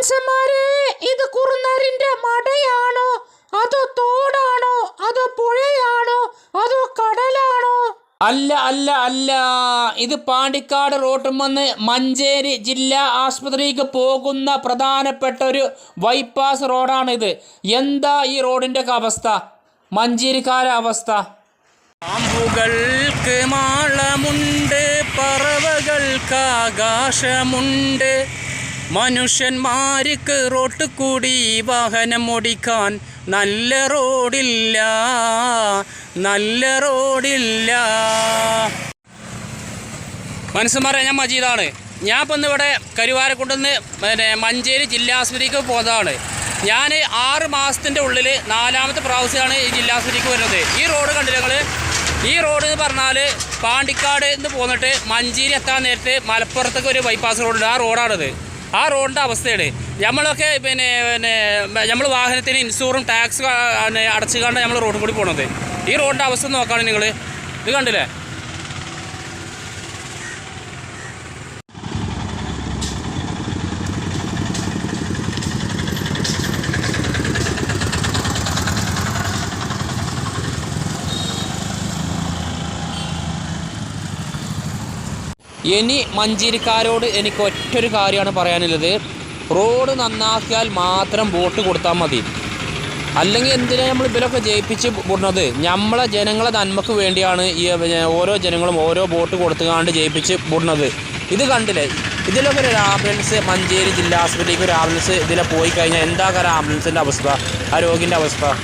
മനുഷ്യന്മാരെ, ഇത് കുറുനരിന്റെ മടയാണോ, അതോ തോടാണോ, അതോ പുഴയാണോ, അതോ കടലാണോ? അല്ല അല്ല അല്ല, ഇത് പാണ്ടിക്കാട് റോട്ടും വന്ന് മഞ്ചേരി ജില്ലാ ആശുപത്രിക്ക് പോകുന്ന പ്രധാനപ്പെട്ട ഒരു ബൈപ്പാസ് റോഡാണിത്. എന്താ ഈ റോഡിൻ്റെ അവസ്ഥ, മഞ്ചേരിക്കാരെ അവസ്ഥ? പാമ്പുകൾക്ക് മാളമുണ്ട്, പറവകൾക്ക് ആകാശമുണ്ട്, മനുഷ്യന്മാർക്ക് റോട്ട് കൂടി വാഹനം ഓടിക്കാൻ നല്ല റോഡില്ല, നല്ല റോഡില്ല. മനുഷ്യന്മാരെ, ഞാൻ മജീദാണ്. ഞാൻ ഇപ്പം ഇന്നിവിടെ കരുവാരക്കുണ്ടെന്ന് മഞ്ചേരി ജില്ലാ ആശുപത്രിക്ക് പോകുന്നതാണ്. ഞാൻ 6 മാസത്തിൻ്റെ ഉള്ളിൽ 4ാമത്തെ പ്രാവശ്യമാണ് ഈ ജില്ലാ ആശുപത്രിക്ക് വരുന്നത്. ഈ റോഡ് കണ്ടില്ല നിങ്ങൾ? ഈ റോഡ് എന്ന് പറഞ്ഞാൽ പാണ്ടിക്കാട് നിന്ന് പോന്നിട്ട് മഞ്ചേരി എത്താൻ നേരത്ത് മലപ്പുറത്തേക്ക് ഒരു ബൈപ്പാസ് റോഡുണ്ട്. ആ റോഡാണിത്. ആ റോഡിൻ്റെ അവസ്ഥയാണ്. നമ്മളൊക്കെ നമ്മൾ വാഹനത്തിന് ഇൻഷൂറും ടാക്സ് അടച്ചുകൊണ്ട് നമ്മൾ റോഡിൽ കൂടി പോകണത്. ഈ റോഡിൻ്റെ അവസ്ഥ നോക്കുകയാണെങ്കിൽ നിങ്ങൾ ഇത് കണ്ടില്ലേ? ഇനി മഞ്ചേരിക്കാരോട് എനിക്ക് ഒറ്റൊരു കാര്യമാണ് പറയാനുള്ളത്. റോഡ് നന്നാക്കിയാൽ മാത്രം വോട്ട് കൊടുത്താൽ മതി. അല്ലെങ്കിൽ എന്തിനാണ് നമ്മൾ ഇവരൊക്കെ ജയിപ്പിച്ച് വിടുന്നത്? നമ്മളെ ജനങ്ങളെ നന്മക്ക് വേണ്ടിയാണ് ഈ ഓരോ ജനങ്ങളും ഓരോ വോട്ട് കൊടുത്തുകൊണ്ട് ജയിപ്പിച്ച് വിടുന്നത്. ഇത് കണ്ടില്ലേ? ഇതിലൊക്കെ ഒരു ആംബുലൻസ് മഞ്ചേരി ജില്ലാ ആശുപത്രിക്ക് ഒരു ആംബുലൻസ് ഇതിലെ പോയി കഴിഞ്ഞാൽ എന്താ ആംബുലൻസിൻ്റെ അവസ്ഥ, ആ രോഗിൻ്റെ അവസ്ഥ?